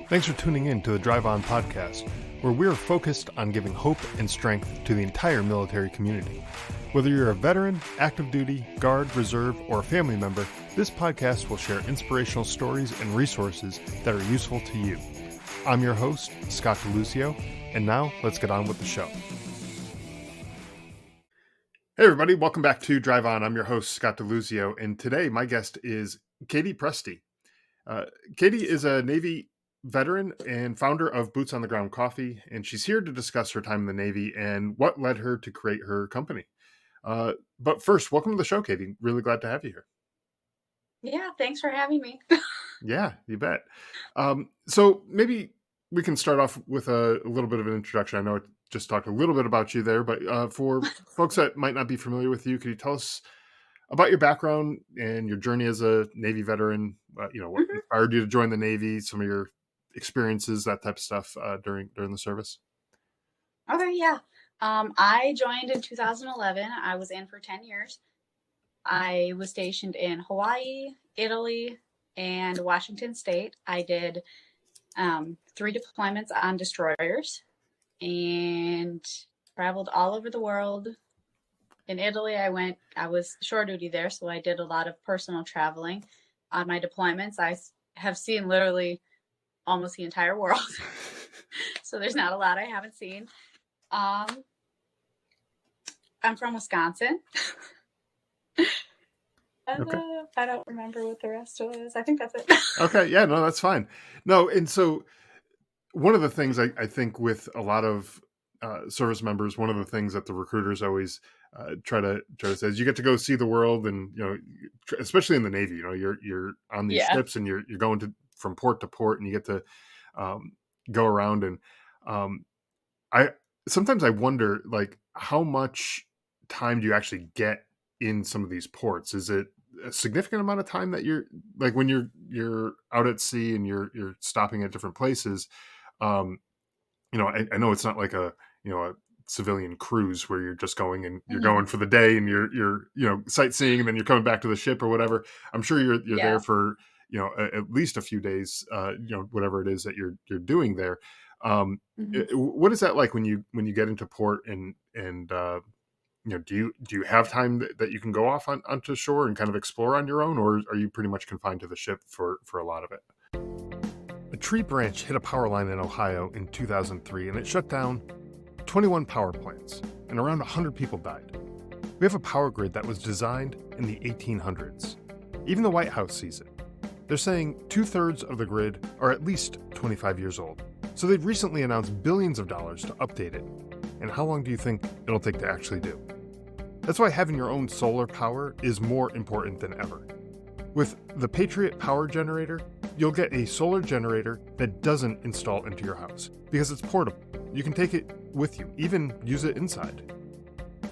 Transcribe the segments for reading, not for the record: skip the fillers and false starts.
Thanks for tuning in to the Drive On podcast, where we're focused on giving hope and strength to the entire military community. Whether you're a veteran, active duty, guard, reserve, or a family member, this podcast will share inspirational stories and resources that are useful to you. I'm your host, Scott DeLuzio, and now let's get on with the show. Hey everybody, welcome back to Drive On. I'm your host, Scott DeLuzio, and today my guest is Katie Preste. Katie is a Navy veteran and founder of Boots on the Ground Coffee, and she's here to discuss her time in the Navy and what led her to create her company. But first, welcome to the show, Katie. Really glad to have you here. Yeah, thanks for having me. Yeah, you bet. So maybe we can start off with a little bit of an introduction. I know I just talked a little bit about you there, but for folks that might not be familiar with you, could you tell us about your background and your journey as a Navy veteran? What inspired you to join the Navy? Some of your experiences, that type of stuff during the service. Okay, yeah. I joined in 2011. I was in for 10 years. I was stationed in Hawaii, Italy, and Washington State. I did 3 deployments on destroyers and traveled all over the world. In Italy, I was shore duty there, so I did a lot of personal traveling. On my deployments, I have seen literally almost the entire world. So there's not a lot I haven't seen. I'm from Wisconsin. Okay. I don't remember what the rest was. I think that's it. Okay, yeah, no, that's fine. No, and so one of the things I think with a lot of service members, one of the things that the recruiters always try to say is you get to go see the world, and especially in the Navy, you're on these ships and you're going from port to port, and you get to go around. And I sometimes I wonder, like, how much time do you actually get in some of these ports? Is it a significant amount of time that you're, like, when you're out at sea and you're stopping at different places? I know it's not like a civilian cruise where you're just going and you're going for the day and you're sightseeing and then you're coming back to the ship or whatever. I'm sure you're there for at least a few days, whatever it is that you're doing there. What is that like when you get into port and do you have time that you can go off onto shore and kind of explore on your own, or are you pretty much confined to the ship for a lot of it? A tree branch hit a power line in Ohio in 2003, and it shut down 21 power plants, and around 100 people died. We have a power grid that was designed in the 1800s. Even the White House sees it. They're saying 2/3 of the grid are at least 25 years old. So they've recently announced billions of dollars to update it. And how long do you think it'll take to actually do? That's why having your own solar power is more important than ever. With the Patriot Power Generator, you'll get a solar generator that doesn't install into your house because it's portable. You can take it with you, even use it inside.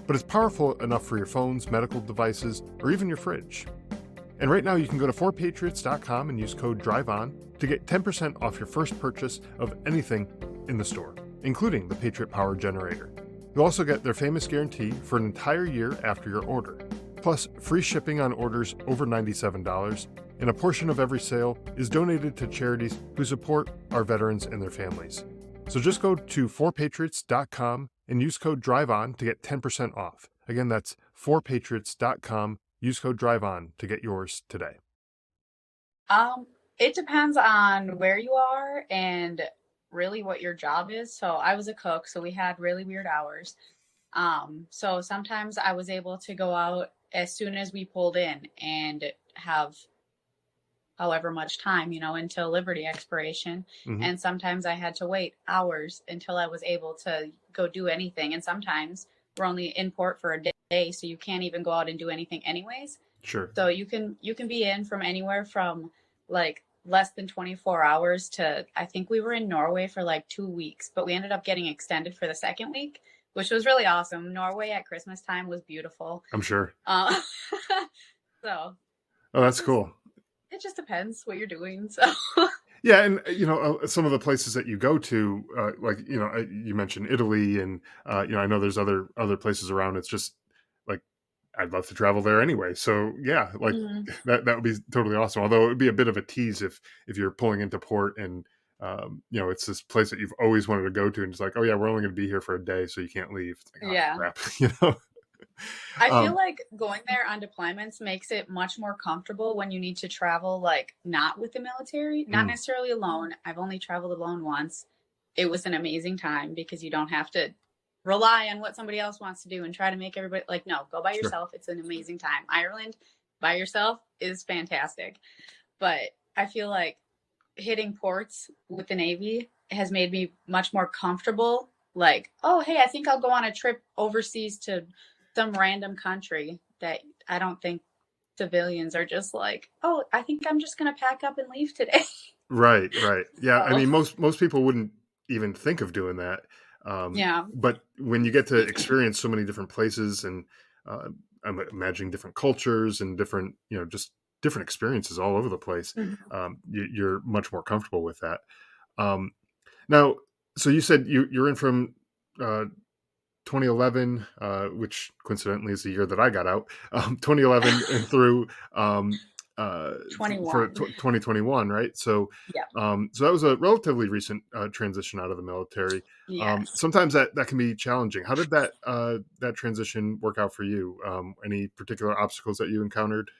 But it's powerful enough for your phones, medical devices, or even your fridge. And right now you can go to 4patriots.com and use code DRIVEON to get 10% off your first purchase of anything in the store, including the Patriot Power Generator. You'll also get their famous guarantee for an entire year after your order, plus free shipping on orders over $97, and a portion of every sale is donated to charities who support our veterans and their families. So just go to 4patriots.com and use code DRIVEON to get 10% off. Again, that's 4patriots.com. Use code DRIVEON to get yours today. It depends on where you are and really what your job is. So I was a cook, so we had really weird hours. So sometimes I was able to go out as soon as we pulled in and have however much time, until liberty expiration. Mm-hmm. And sometimes I had to wait hours until I was able to go do anything. And sometimes we're only in port for a day, so you can't even go out and do anything anyways. Sure. So you can be in from anywhere from like less than 24 hours to, I think we were in Norway for like 2 weeks, but we ended up getting extended for the second week, which was really awesome. Norway at Christmas time was beautiful. I'm sure. So. Oh, that's cool. It just depends what you're doing. So. Yeah, and some of the places that you go to, you mentioned Italy, and I know there's other places around. It's just like I'd love to travel there anyway. So yeah, like that would be totally awesome. Although it would be a bit of a tease if you're pulling into port and it's this place that you've always wanted to go to, and it's like, oh yeah, we're only going to be here for a day, so you can't leave. It's like, oh Yeah. crap, you know. I feel um, like going there on deployments makes it much more comfortable when you need to travel, like not with the military, not mm, necessarily alone. I've only traveled alone once. It was an amazing time because you don't have to rely on what somebody else wants to do and try to make everybody like, no, go by sure. yourself. It's an amazing time. Ireland by yourself is fantastic. But I feel like hitting ports with the Navy has made me much more comfortable. Like, oh, hey, I think I'll go on a trip overseas to some random country that I don't think civilians are just like, oh, I think I'm just going to pack up and leave today. Right, right. Yeah, I So, mean, most people wouldn't even think of doing that. yeah. But when you get to experience so many different places, and uh, I'm imagining different cultures and different, just different experiences all over the place, Mhm. you're much more comfortable with that. Um, Now, so you said you're in from uh, 2011, which coincidentally is the year that I got out, 2011 and through for 21. 2021, right? So, Yeah. so that was a relatively recent transition out of the military. Yes. Sometimes that can be challenging. How did that transition work out for you? Any particular obstacles that you encountered?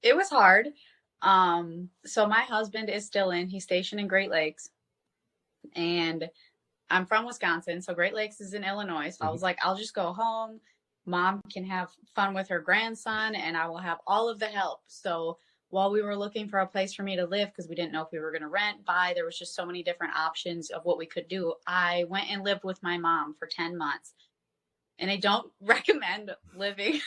It was hard. So my husband is still in, he's stationed in Great Lakes, and I'm from Wisconsin, so Great Lakes is in Illinois. So I Mhm. was like, I'll just go home. Mom can have fun with her grandson, and I will have all of the help. So while we were looking for a place for me to live, because we didn't know if we were going to rent, buy, there was just so many different options of what we could do. I went and lived with my mom for 10 months. And I don't recommend living.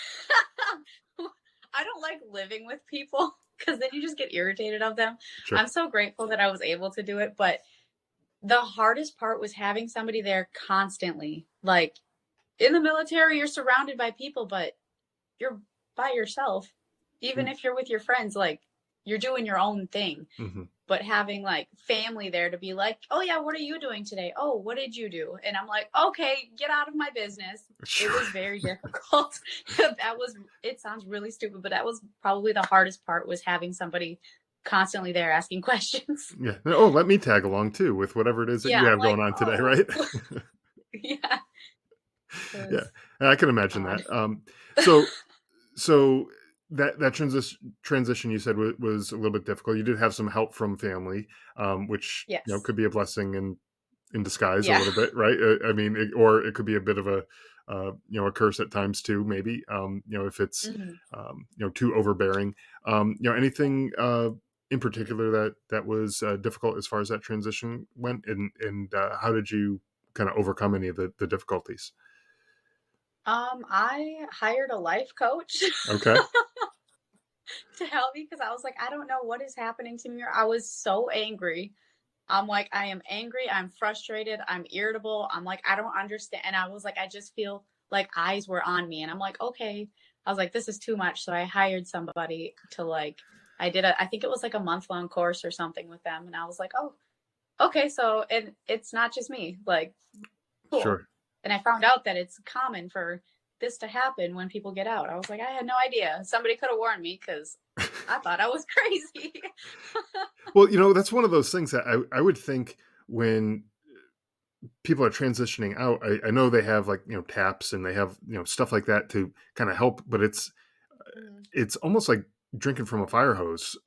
I don't like living with people because then you just get irritated of them. Sure. I'm so grateful that I was able to do it, but the hardest part was having somebody there constantly. Like in the military, you're surrounded by people, but you're by yourself. Even if you're with your friends, like you're doing your own thing. Mm-hmm. But having like family there to be like, oh yeah, what are you doing today? Oh, what did you do? And I'm like, okay, get out of my business. It Sure. was very difficult. That was, it sounds really stupid, but that was probably the hardest part was having somebody constantly there asking questions. Yeah. Oh, let me tag along too with whatever it is that Yeah, you I'm have like, going on today, oh, right? yeah, it Yeah, was I can imagine odd. that. So so that transition you said was a little bit difficult. You did have some help from family, which Yes. could be a blessing in disguise a Yeah. little bit, right? I mean, or it could be a bit of a curse at times too, maybe. If it's Mhm. too overbearing. Anything in particular that was difficult as far as that transition went, and how did you kind of overcome any of the difficulties? I hired a life coach Okay. to help me because I was like, I don't know what is happening to me. I was so angry. I'm like, I am angry. I'm frustrated. I'm irritable. I'm like, I don't understand. And I was like, I just feel like eyes were on me. And I'm like, okay. I was like, this is too much. So I hired somebody to like, I think it was like a month-long course or something with them. And I was like, oh, okay. So, and it's not just me. Like, cool. Sure. And I found out that it's common for this to happen when people get out. I was like, I had no idea. Somebody could have warned me because I thought I was crazy. Well, that's one of those things that I would think when people are transitioning out. I know they have like taps, and they have stuff like that to kind of help, but Mhm. it's almost like drinking from a fire hose.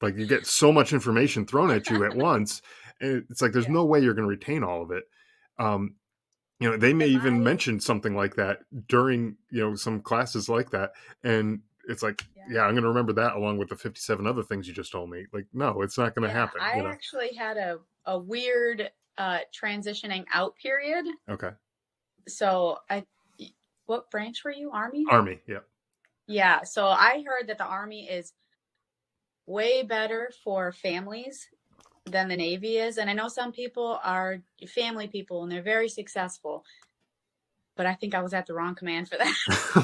Like you get so much information thrown at you at once, and it's like there's Yeah. no way you're going to retain all of it. Um, they may And even my, mention something like that during some classes like that, and it's like, yeah. yeah, I'm going to remember that along with the 57 other things you just told me. Like, no, it's not going to Yeah, happen. I actually had a weird transitioning out period. Okay. So what branch were you? Army? Army. Yeah. Yeah. So I heard that the Army is way better for families than the Navy is, and I know some people are family people and they're very successful, but I think I was at the wrong command for that.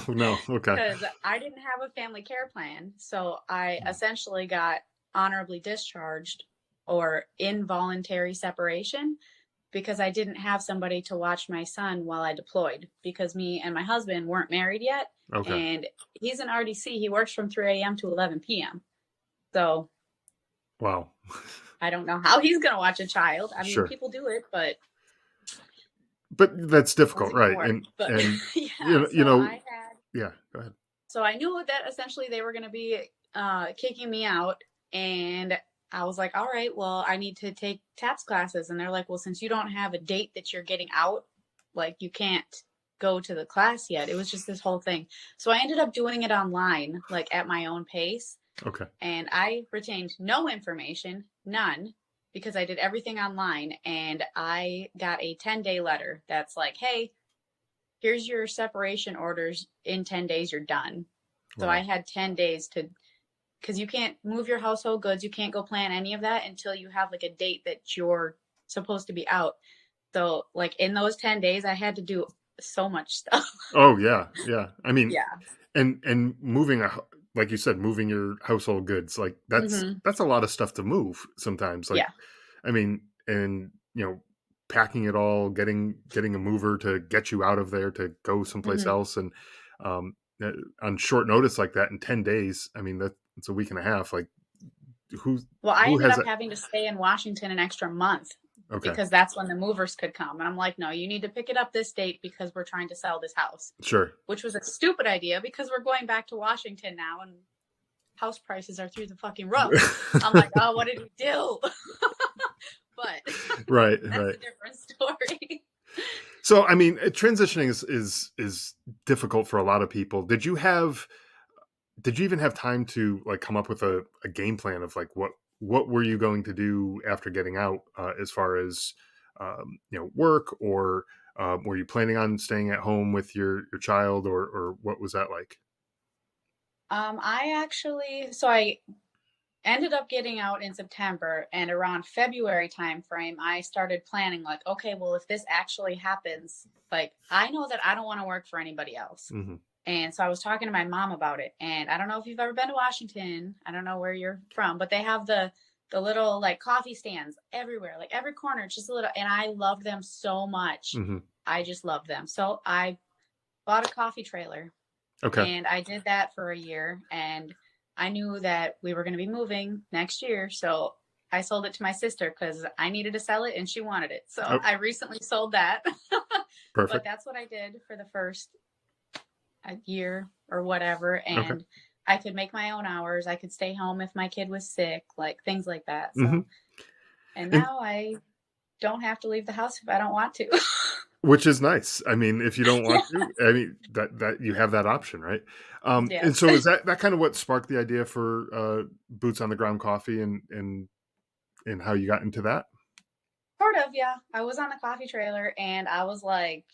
No. Okay. Because I didn't have a family care plan. So I essentially got honorably discharged or involuntary separation because I didn't have somebody to watch my son while I deployed because me and my husband weren't married yet. Okay. And he's an RDC. He works from 3 a.m. to 11 p.m. So Wow. I don't know how he's going to watch a child. I mean, Sure. people do it, but But that's it difficult, wasn't going to right? work. But And yeah, you so know, I had, yeah. Go ahead. so I knew that essentially they were going to be kicking me out. And I was like, all right, well, I need to take TAPS classes. And they're like, well, since you don't have a date that you're getting out, like you can't go to the class yet. It was just this whole thing. So I ended up doing it online, like at my own pace. Okay. And I retained no information, none, because I did everything online. And I got a 10-day letter that's like, hey, here's your separation orders. In 10 days, you're done. So I Wow. had 10 days to, because you can't move your household goods. You can't go plan any of that until you have like a date that you're supposed to be out. So, like, in those 10 days, I had to do so much stuff. Oh yeah, yeah. I mean, Yeah. and moving like you said, moving your household goods, like Hmm. that's a lot of stuff to move sometimes. Like, Yeah. I mean, and packing it all, getting a mover to get you out of there to go someplace Hmm. else, and um, uh, on short notice like that in 10 days. I mean, that's a week and a half. Like, who Well, I who ended has up that? having to stay in Washington an extra month Okay, because that's when the movers could come. And I'm like, no, you need to pick it up this date because we're trying to sell this house, sure. which was a stupid idea because we're going back to Washington now and house prices are through the fucking roof. I'm like, oh, what did we do? But Right, that's right. a different story. So, I mean, transitioning is difficult for a lot of people. Did you even have time to like come up with a game plan of like what were you going to do after getting out, as far as work, or were you planning on staying at home with your child, or what was that like? I actually, so I ended up getting out in September, and around February timeframe, I started planning like, okay, well, if this actually happens, like I know that I don't want to work for anybody else. Hmm. And so I was talking to my mom about it. And I don't know if you've ever been to Washington. I don't know where you're from, but they have the little like coffee stands everywhere, like every corner, just a little. And I loved them so much. Hmm. I just loved them. So I bought a coffee trailer Okay. and I did that for a year. And I knew that we were going to be moving next year. So I sold it to my sister because I needed to sell it and she wanted it. So Oh, I recently sold that. But perfect. that's what I did for the first a year or whatever. Okay. And I could make my own hours. I could stay home if my kid was sick, like things like that. Hmm. So, and And now I don't have to leave the house if I don't want to. which is nice. I mean, if you don't want to, I mean that you have that option, right? And Yes. so is that kind of what sparked the idea for boots on the ground coffee, and how you got into that? Sort of, yeah. I was on the coffee trailer and I was like,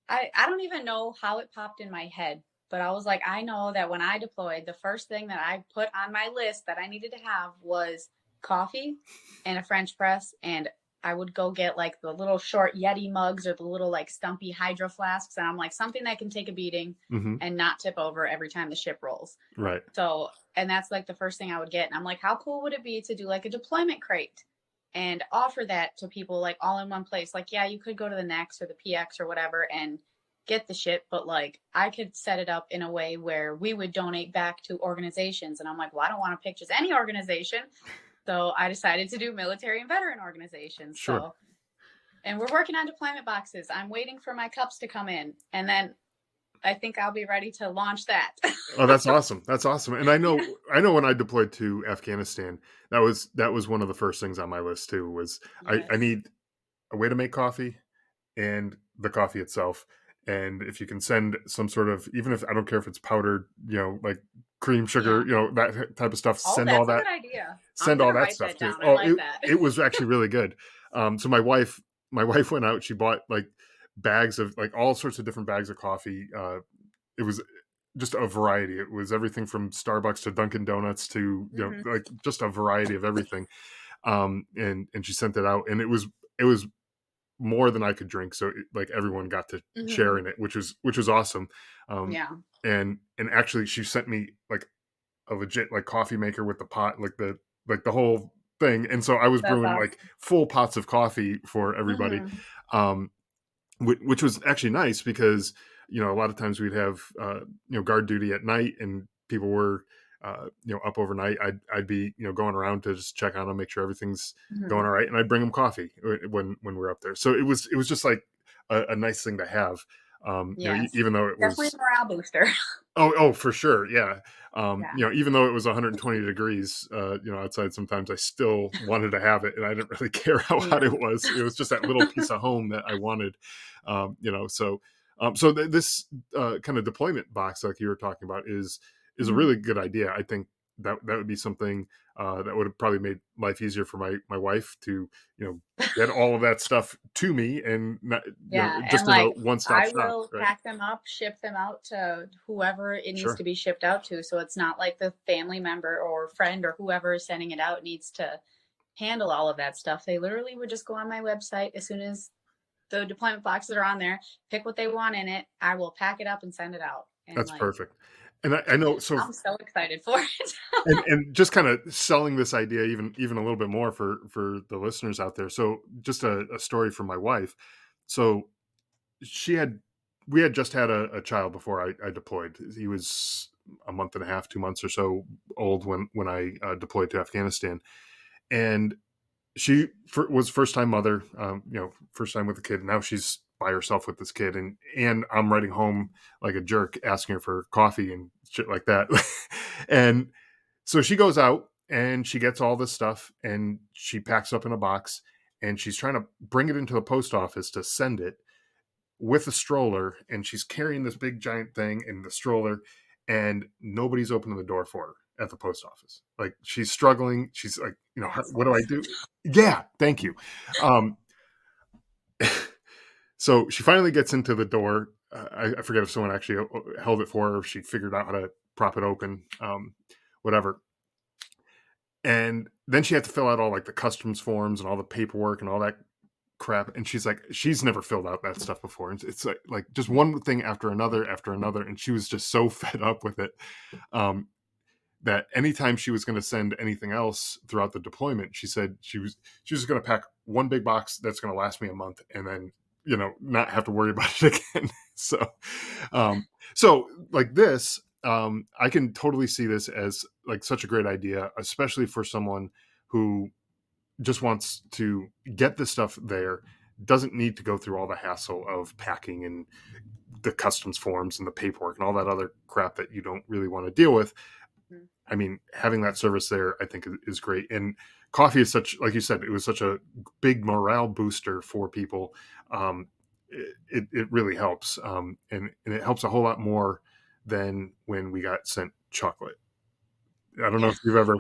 I don't even know how it popped in my head, but I was like, I know that when I deployed, the first thing that I put on my list that I needed to have was coffee and a French press. And I would go get like the little short Yeti mugs or the little like stumpy hydro flasks. And I'm like, something that can take a beating Hmm. and not tip over every time the ship rolls. Right. So, and that's like the first thing I would get. And I'm like, how cool would it be to do like a deployment crate and offer that to people like all in one place? Like, yeah, you could go to the Next or the PX or whatever and get the shit, but like I could set it up in a way where we would donate back to organizations. And I'm like, well, I don't want to pick just any organization. So I decided to do military and veteran organizations. Sure. So, and we're working on deployment boxes. I'm waiting for my cups to come in. And then I think I'll be ready to launch that. Oh, that's awesome. That's awesome. And I know when I deployed to Afghanistan, that was one of the first things on my list too. Was I Yes. need a way to make coffee and the coffee itself. And if you can send some sort of, even if I don't care if it's powdered, like cream, sugar, Yeah. that type of stuff, Oh, that's a good idea. I'm send going all to that write stuff that too. down. I Oh, like it that. it was actually really good. So my wife went out. She bought like bags of like all sorts of different bags of coffee. It was just a variety. It was everything from Starbucks to Dunkin' Donuts to Hmm. like just a variety of everything. And she sent it out, and it was more than I could drink. So like everyone got to share Hmm. in it, which was awesome. Um, Yeah. and actually, she sent me like a legit like coffee maker with the pot, like the whole thing. And so I was That's brewing like awesome. full pots of coffee for everybody, Hmm. um, which was actually nice because a lot of times we'd have guard duty at night, and people were up overnight, I'd be going around to just check on them, make sure everything's going Mhm. all right, and I'd bring them coffee when we're up there. So it was just like a nice thing to have. Yes. Even though it Definitely was a morale booster. oh, for sure, yeah. Yeah. Even though it was 120 degrees, outside, sometimes I still wanted to have it, and I didn't really care how hot it Yeah. was. It was just that little piece of home that I wanted. This kind of deployment box, like you were talking about, is a Mhm. really good idea. I think that would be something that would have probably made life easier for my wife to get all of that stuff to me, and not, Yeah, and just in a like one stop I shop, will right? pack them up, ship them out to whoever it needs to Sure, be shipped out to. So it's not like the family member or friend or whoever is sending it out needs to handle all of that stuff. They literally would just go on my website as soon as the deployment boxes are on there, pick what they want in it. I will pack it up and send it out. And that's like, perfect. And I know, so, I'm so excited for it. and just kind of selling this idea even a little bit more for the listeners out there. So just a story from my wife. So she had we had just had a child before I deployed. He was a month and a half, 2 months or so old when I deployed to Afghanistan, and was first time mother, first time with a kid. Now she's by herself with this kid, and I'm writing home like a jerk, asking her for coffee and shit like that. And so she goes out and she gets all this stuff and she packs up in a box, and she's trying to bring it into the post office to send it with a stroller, and she's carrying this big giant thing in the stroller, and nobody's opening the door for her at the post office. Like, she's struggling. She's like, what do I Assholes. do? Yeah, thank you. Um, so she finally gets into the door. I forget if someone actually held it for her, if she figured out how to prop it open, whatever. And then she had to fill out all like the customs forms and all the paperwork and all that crap. And she's like, she's never filled out that stuff before. And it's like just one thing after another. And she was just so fed up with it, um, that anytime she was going to send anything else throughout the deployment, she said she was just going to pack one big box that's going to last me a month, and then not have to worry about it again. So, um, like this, I can totally see this as like such a great idea, especially for someone who just wants to get the stuff there, doesn't need to go through all the hassle of packing and the customs forms and the paperwork and all that other crap that you don't really want to deal with. Mhm. I mean, having that service there, I think, is great. And coffee is such, like you said, it was such a big morale booster for people. It really helps, and it helps a whole lot more than when we got sent chocolate. I don't know Yeah. if you've ever.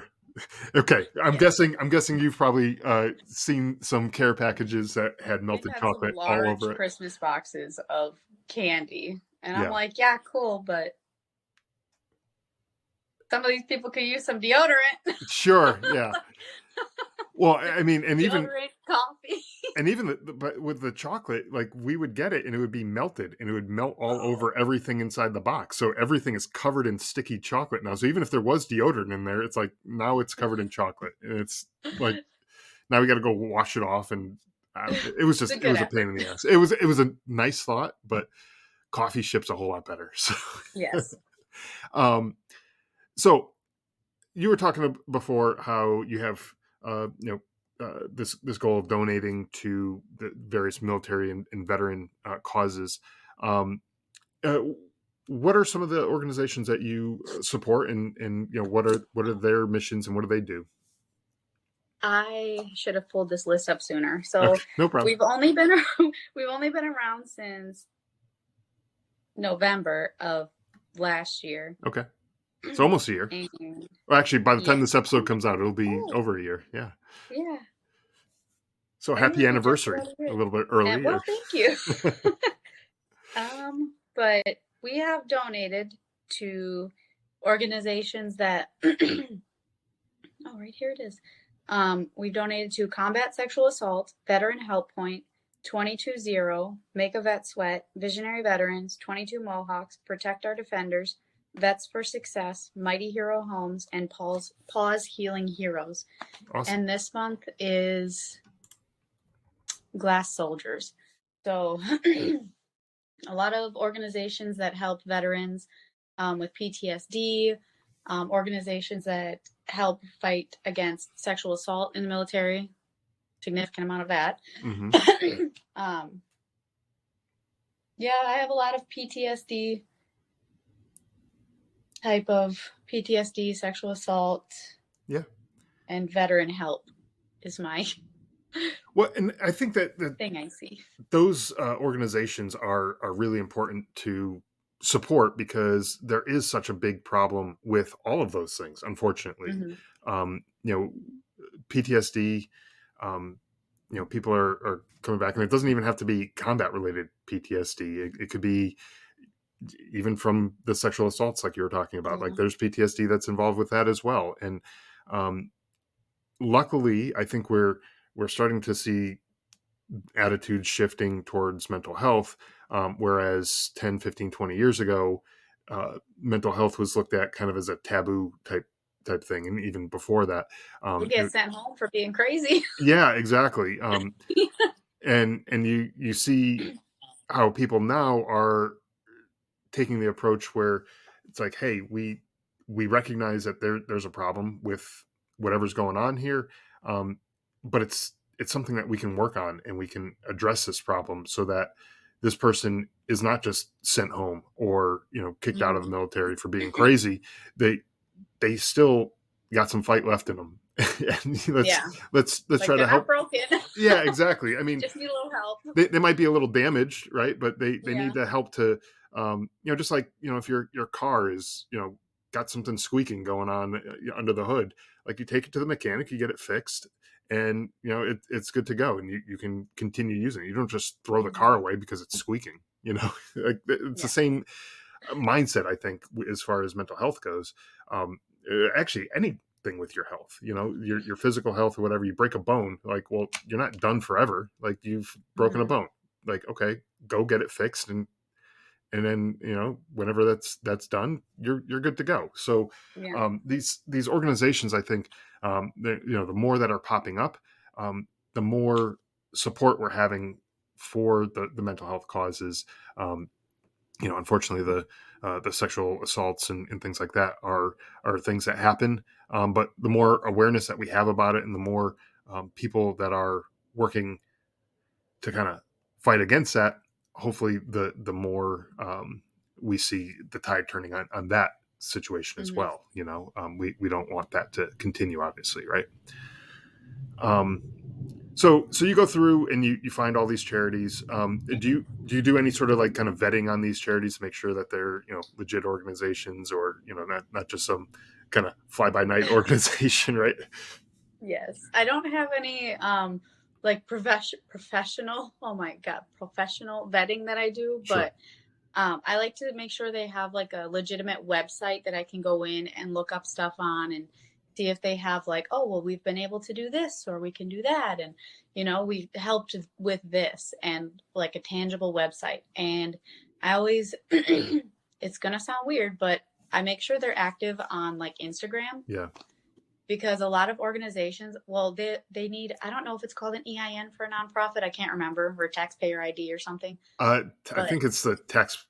Okay, I'm Yeah. guessing. I'm guessing you've probably seen some care packages that had We've melted had some chocolate all large over it. Christmas boxes of candy. And I'm Yeah, like, yeah, cool, but some of these people could use some deodorant. sure. Yeah. Well, I mean, and even Deodorant, coffee. and even but with the chocolate, like, we would get it and it would be melted and it would melt all Oh, over everything inside the box. So everything is covered in sticky chocolate now. So even if there was deodorant in there, it's like now it's covered in chocolate, and it's like now we got to go wash it off. And it was it's a just, it good was a pain in effort. the ass. It was a nice thought, but coffee ships a whole lot better. So, Yes. um, so you were talking before how you have this goal of donating to the various military and veteran causes. Um, uh, what are some of the organizations that you support, and what are their missions and what do they do? I should have pulled this list up sooner. Okay, So no problem. we've only been we've only been around since November of last year. Okay, so almost a year. And Well, actually, by the time yes, this episode almost. comes out, it'll be Oh, over a year. Yeah. yeah. So I happy knew we just anniversary about a it. little bit And early. well, thank you. But we have donated to organizations that oh, right here it is. We've donated to Combat Sexual Assault, Veteran Help Point, 220, Make a Vet Sweat, Visionary Veterans, 22 Mohawks, Protect Our Defenders, Vets for Success, Mighty Hero Homes, and Paws Healing Heroes. Awesome. And this month is Glass Soldiers. So a lot of organizations that help veterans with PTSD, organizations that help fight against sexual assault in the military, significant amount of that. Hmm. um, yeah, I have a lot of PTSD, type of PTSD, sexual assault, Yeah. and veteran help is my Well, and I think that thing I see. those organizations are really important to support because there is such a big problem with all of those things. Unfortunately, Hmm. you know, PTSD. Um, people are coming back, and it doesn't even have to be combat related PTSD. It could be even from the sexual assaults, like you were talking about. Like Yeah. there's PTSD that's involved with that as well, and um, luckily, I think we're starting to see attitudes shifting towards mental health, whereas 10, 15, 20 years ago, mental health was looked at kind of as a taboo type thing, and even before that, You get sent home for being crazy. yeah, exactly. And you see how people now are taking the approach where it's like, hey, we recognize that there's a problem with whatever's going on here, um, but it's something that we can work on and we can address this problem so that this person is not just sent home or kicked out of the Hmm. military for being crazy. They still got some fight left in them, and Yeah, let's like try to they're not help. broken. Yeah, exactly. I mean, Just need a little help. they might be a little damaged, right? But they Yeah. need the help to, just like if your car is got something squeaking going on under the hood, like you take it to the mechanic, you get it fixed, and it's good to go, and you can continue using it. You don't just throw the Hmm. car away because it's squeaking. Like it's the Yeah. same mindset, I think, as far as mental health goes. Actually, anything with your health, your physical health or whatever. You break a bone, like, well, you're not done forever. Like you've broken a Hmm. bone. Like, okay, go get it fixed, and then whenever that's done, you're good to go. So Yeah. these organizations, I think, the more that are popping up, the more support we're having for the mental health causes. um, Unfortunately, the sexual assaults and things like that are things that happen. But the more awareness that we have about it, and the more people that are working to kind of fight against that, hopefully, the more we see the tide turning on that situation as Hmm. well. We don't want that to continue, obviously, right? Um, so you go through and you find all these charities. Do you do any sort of like kind of vetting on these charities to make sure that they're legit organizations, or not just some kind of fly by night organization, right? Yes. I don't have any like professional, oh my God, professional vetting that I do, Sure. but I like to make sure they have like a legitimate website that I can go in and look up stuff on and see if they have like, oh, well, we've been able to do this or we can do that. And, we helped with this and like a tangible website. And I always, it's going to sound weird, but I make sure they're active on like Instagram Yeah. because a lot of organizations, well, they need, I don't know if it's called an EIN for a nonprofit. I can't remember, or taxpayer ID or something. I But think it's the tax.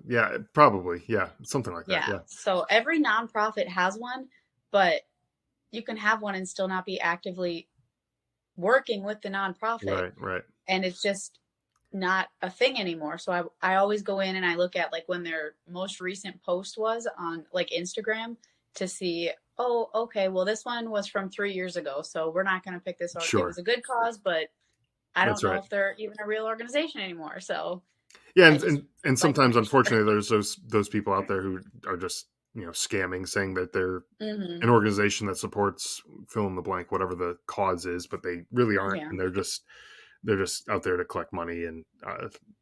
Yeah, probably. Yeah, something like that. yeah. Yeah. So every nonprofit has one, but you can have one and still not be actively working with the nonprofit. Right. Right. And it's just not a thing anymore. So I always go in and I look at like when their most recent post was on like Instagram to see, oh, okay, well, this one was from 3 years ago. So we're not going to pick this. It Sure. was a good cause, but I don't That's know right. if they're even a real organization anymore. So Yeah, I and just and like to sometimes, make sure. unfortunately, there's those people out there who are just scamming, saying that they're Hmm. an organization that supports fill in the blank, whatever the cause is, but they really aren't, Yeah. and they're just out there to collect money and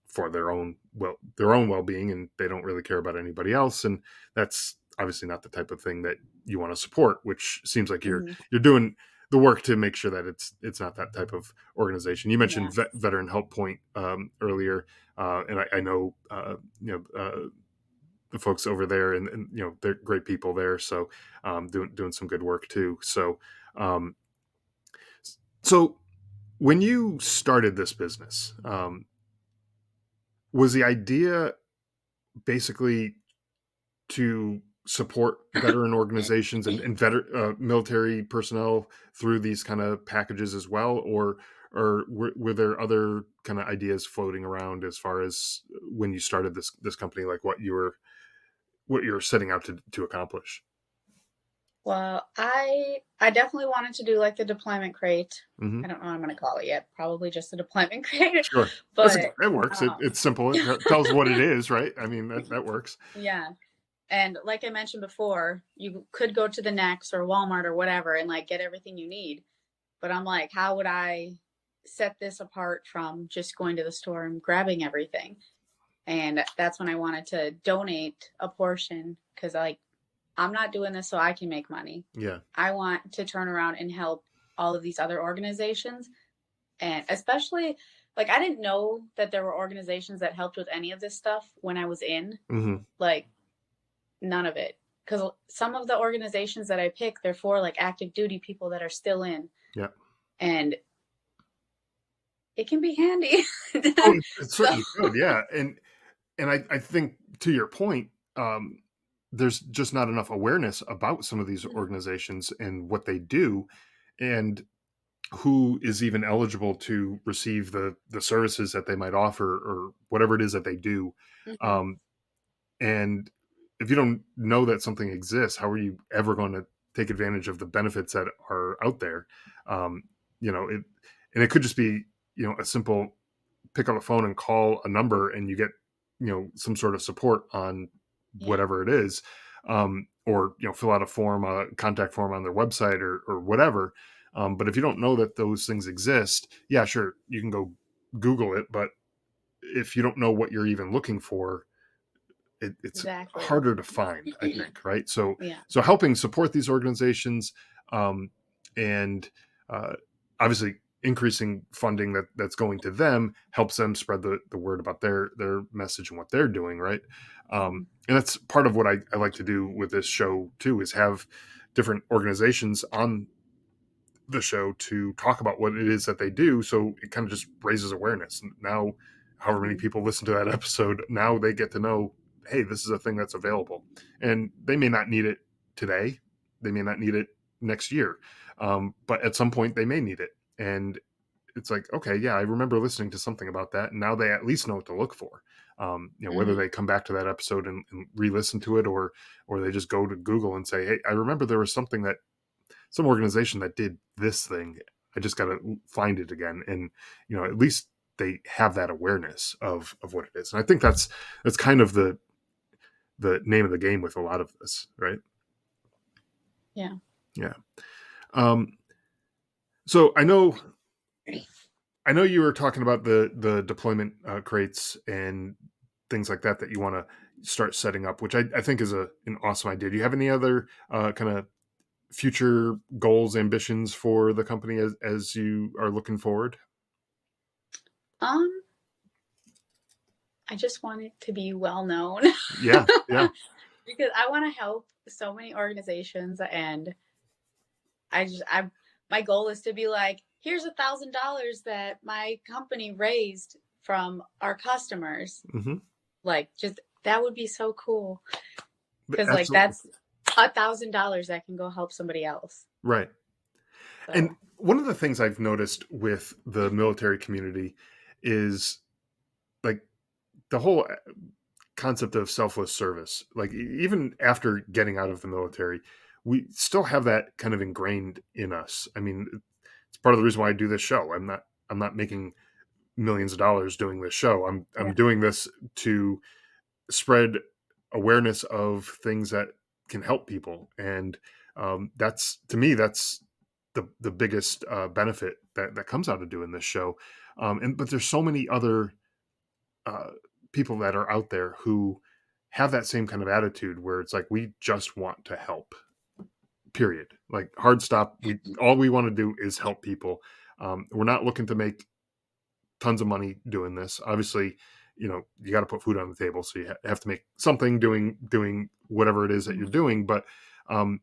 for their own well being, and they don't really care about anybody else, and that's obviously not the type of thing that you want to support. Which seems like you're Hmm. you're doing the work to make sure that it's not that type of organization. You mentioned Yeah. Veteran Help Point earlier, and I know the folks over there, and they're great people there, so doing some good work too. Um, so when you started this business, was the idea basically to support veteran organizations and military personnel through these kind of packages as well, or were there other kind of ideas floating around as far as when you started this company, like what you were setting out to accomplish? Well, I definitely wanted to do like the deployment crate. Hmm. I don't know what I'm gonna call it yet. Probably just the deployment crate. Sure, But it works. um, It's simple. It tells what it is, right? I mean, that works. yeah. And like I mentioned before, you could go to the Next or Walmart or whatever and like get everything you need. But I'm like, how would I set this apart from just going to the store and grabbing everything? And that's when I wanted to donate a portion because like I'm not doing this so I can make money. Yeah. I want to turn around and help all of these other organizations. And especially, like, I didn't know that there were organizations that helped with any of this stuff when I was in, Hmm. like, none of it. Because some of the organizations that I pick, they're for like active duty people that are still in. Yeah. And it can be handy. Oh, it So, certainly could. Yeah. And I think to your point, there's just not enough awareness about some of these organizations and what they do, and who is even eligible to receive the services that they might offer, or whatever it is that they do. mhm, Um, and if you don't know that something exists, how are you ever going to take advantage of the benefits that are out there? Um, it, and it could just be, a simple pick up a phone and call a number and you get, some sort of support on yeah, whatever it is. Or, fill out a contact form on their website, or whatever. But if you don't know that those things exist, yeah, sure, you can go Google it. But if you don't know what you're even looking for, it's exactly. harder to find, I think, right? So Yeah. helping support these organizations, um, and uh, obviously increasing funding that's going to them helps them spread the word about their message and what they're doing, right? And that's part of what I like to do with this show too, is have different organizations on the show to talk about what it is that they do, so it kind of just raises awareness. Now, however many Mhm. people listen to that episode, now they get to know, hey, this is a thing that's available, and they may not need it today, they may not need it next year, but at some point they may need it. And it's like, okay, yeah, I remember listening to something about that, and now they at least know what to look for. Whether Mhm. they come back to that episode and re-listen to it, or they just go to Google and say, hey, I remember there was something that some organization that did this thing. I just got to find it again. And, at least they have that awareness of what it is. And I think that's kind of the name of the game with a lot of this, right? Yeah. Yeah. Um, so I know you were talking about the deployment crates and things like that you want to start setting up, which I think is an awesome idea. Do you have any other kind of future goals, ambitions for the company as you are looking forward? Um, I just want it to be well known Yeah, yeah. because I want to help so many organizations and I my goal is to be like, here's $1,000 that my company raised from our customers. Hmm. Like just that would be so cool because like Absolutely. that's $1,000 that can go help somebody else. Right. And So one of the things I've noticed with the military community is, like, the whole concept of selfless service. Like, even after getting out of the military, we still have that kind of ingrained in us. I mean, it's part of the reason why I do this show. I'm not making millions of dollars doing this show. I'm yeah. doing this to spread awareness of things that can help people. And that's, to me, that's the biggest benefit that comes out of doing this show. And but there's so many other uh, people that are out there who have that same kind of attitude, where it's like, we just want to help, period. Like, hard stop, we all we want to do is help people. We're not looking to make tons of money doing this. Obviously, you got to put food on the table, so you have to make something doing whatever it is that you're doing. But um,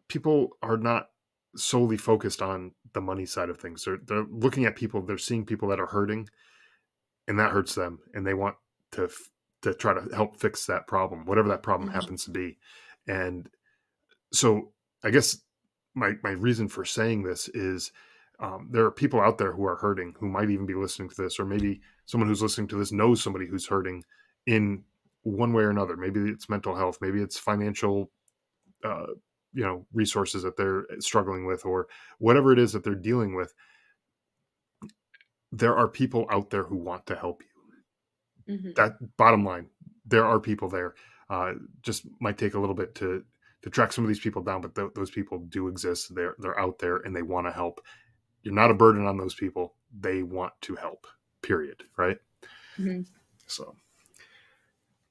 people are not solely focused on the money side of things. They're looking at people. They're seeing people that are hurting, and that hurts them, and they want to to try to help fix that problem, whatever that problem Mhm. happens to be. And so I guess my reason for saying this is there are people out there who are hurting, who might even be listening to this, or maybe someone who's listening to this knows somebody who's hurting in one way or another. Maybe it's mental health, maybe it's financial, uh, resources that they're struggling with, or whatever it is that they're dealing with. There are people out there who want to help you. Mhm. That bottom line, there are people there. Just might take a little bit to track some of these people down, but those people do exist. They're out there and they want to help. You're not a burden on those people. They want to help. Period. Right. Mhm. So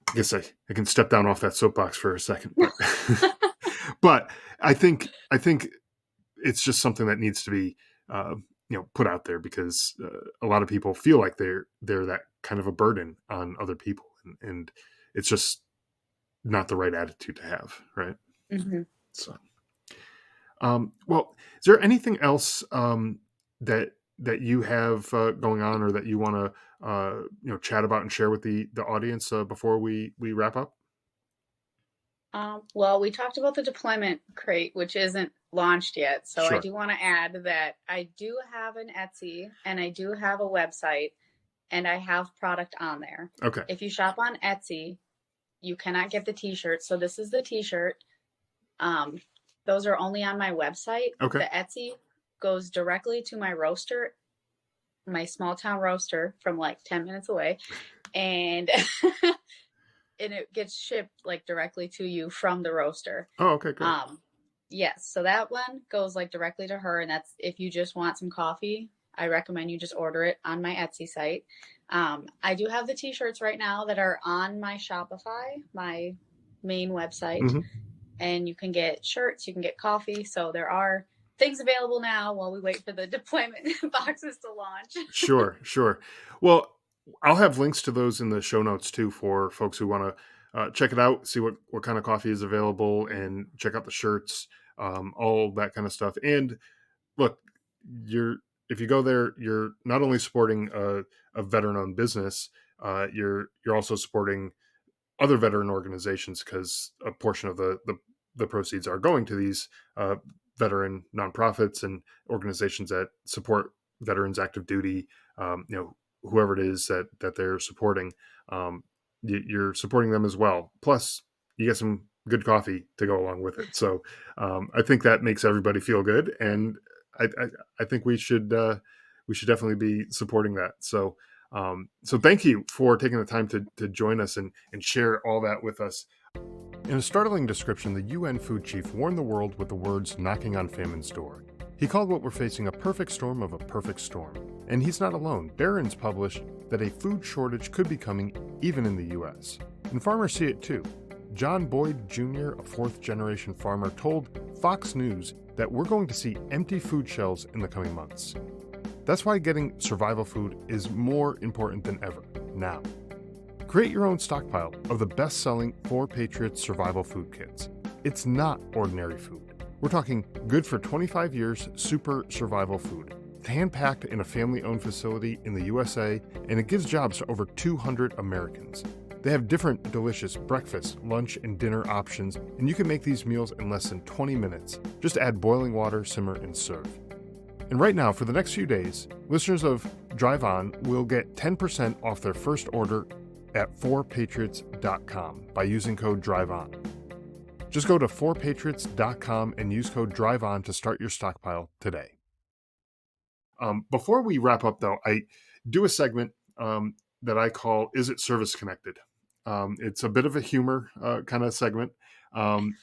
I guess I can step down off that soapbox for a second, but but I think it's just something that needs to be uh, put out there, because a lot of people feel like they're that kind of a burden on other people, and it's just not the right attitude to have, right? Mhm. So, well, is there anything else that you have going on, or that you want to chat about and share with the audience before we wrap up? Well, we talked about the deployment crate, which isn't launched yet. So I Sure. do want to add that I do have an Etsy and I do have a website and I have product on there. Okay. If you shop on Etsy, you cannot get the t-shirt. So this is the t-shirt. Um, those are only on my website. Okay. The Etsy goes directly to my roaster, my small town roaster from like 10 minutes away. And and it gets shipped like directly to you from the roaster. Oh, okay. Great. Um, yes, so that one goes like directly to her, and that's if you just want some coffee. I recommend you just order it on my Etsy site. I do have the t-shirts right now that are on my Shopify, my main website, Hmm. and you can get shirts, you can get coffee. So there are things available now while we wait for the deployment boxes to launch. Sure, sure. Well, I'll have links to those in the show notes too, for folks who want to check it out, see what kind of coffee is available, and check out the shirts, all that kind of stuff. And look, you're if you go there, you're not only supporting a veteran-owned business, you're also supporting other veteran organizations, because a portion of the proceeds are going to these veteran nonprofits and organizations that support veterans active duty. Whoever it is that they're supporting, you're supporting them as well. Plus, you get some good coffee to go along with it. So I think that makes everybody feel good, and I think we should definitely be supporting that. So thank you for taking the time to join us and share all that with us. In a startling description, the UN food chief warned the world with the words knocking on famine's door. He called what we're facing a perfect storm of a perfect storm. And he's not alone. Barron's published that a food shortage could be coming even in the US. And farmers see it too. John Boyd Jr., a fourth generation farmer, told Fox News that we're going to see empty food shelves in the coming months. That's why getting survival food is more important than ever now. Create your own stockpile of the best-selling 4 Patriots survival food kits. It's not ordinary food. We're talking good for 25 years super survival food. It's hand-packed in a family-owned facility in the USA, and it gives jobs to over 200 Americans. They have different delicious breakfast, lunch, and dinner options, and you can make these meals in less than 20 minutes. Just add boiling water, simmer, and serve. And right now, for the next few days, listeners of Drive On will get 10% off their first order at 4patriots.com by using code DRIVEON. Just go to 4patriots.com and use code DRIVEON to start your stockpile today. Before we wrap up, though, I do a segment that I call Is It Service Connected? It's a bit of a humor kind of segment. Um,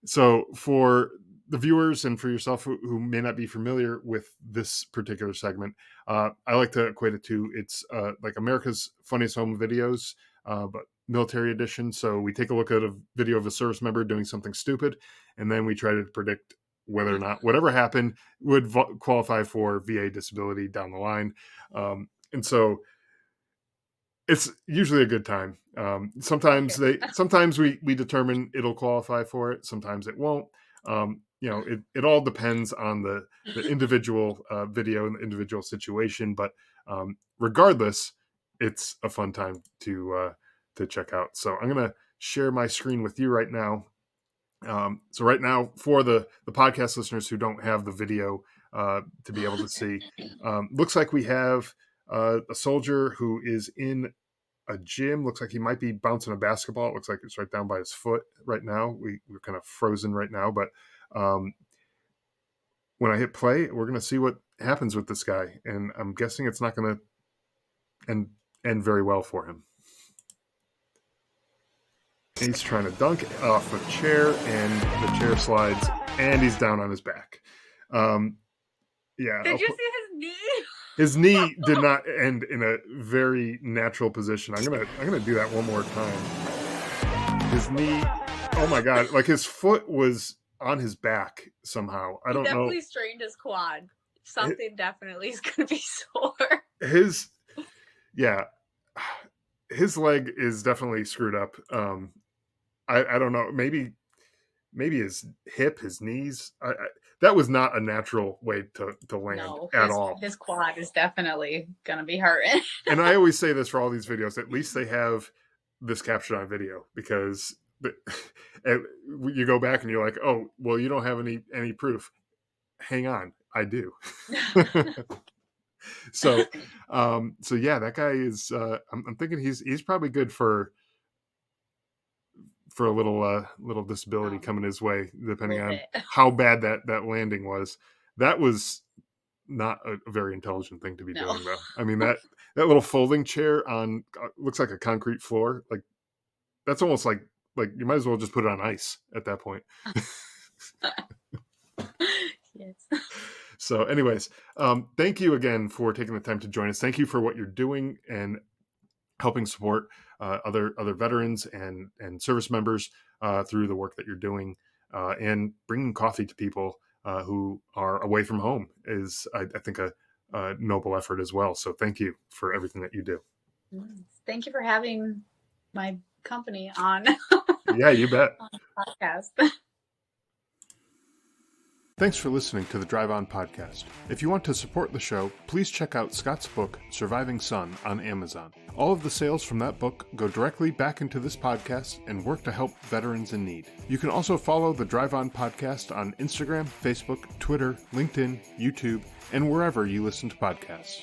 so for the viewers and for yourself who may not be familiar with this particular segment, I like to equate it to it's like America's Funniest Home Videos, but military edition. So we take a look at a video of a service member doing something stupid, and then we try to predict whether or not whatever happened would qualify for VA disability down the line. And so it's usually a good time. Sometimes Okay. sometimes we determine it'll qualify for it. Sometimes it won't. It all depends on the individual video and the individual situation. But regardless, it's a fun time to check out. So I'm going to share my screen with you right now. So right now, for the podcast listeners who don't have the video to be able to see, looks like we have a soldier who is in a gym. Looks like he might be bouncing a basketball. It looks like it's right down by his foot right now. We're kind of frozen right now, but when I hit play, we're going to see what happens with this guy. And I'm guessing it's not going to end very well for him. He's trying to dunk off a chair, and the chair slides, and he's down on his back. Yeah. Did you see his knee? His knee did not end in a very natural position. I'm gonna do that one more time. His knee, oh my god, like his foot was on his back somehow. I don't know. He definitely strained his quad. Something definitely is gonna be sore. His leg is definitely screwed up. I don't know. Maybe his hip, his knees. That was not a natural way to land at all. His quad is definitely gonna be hurting. And I always say this for all these videos. At least they have this captured on video, because you go back and you're like, oh, well, you don't have any proof. Hang on, I do. So yeah, that guy is. I'm thinking he's probably good for a little disability coming his way, depending on how bad that landing was. That was not a very intelligent thing to be doing, though. I mean, that little folding chair on looks like a concrete floor. Like, that's almost like you might as well just put it on ice at that point. Yes. So anyways, thank you again for taking the time to join us. Thank you for what you're doing and helping support other veterans and service members through the work that you're doing, and bringing coffee to people who are away from home is, I think, a noble effort as well. So thank you for everything that you do. Thank you for having my company on. Yeah, you bet. On the podcast. Thanks for listening to the Drive On Podcast. If you want to support the show, please check out Scott's book, Surviving Son, on Amazon. All of the sales from that book go directly back into this podcast and work to help veterans in need. You can also follow the Drive On Podcast on Instagram, Facebook, Twitter, LinkedIn, YouTube, and wherever you listen to podcasts.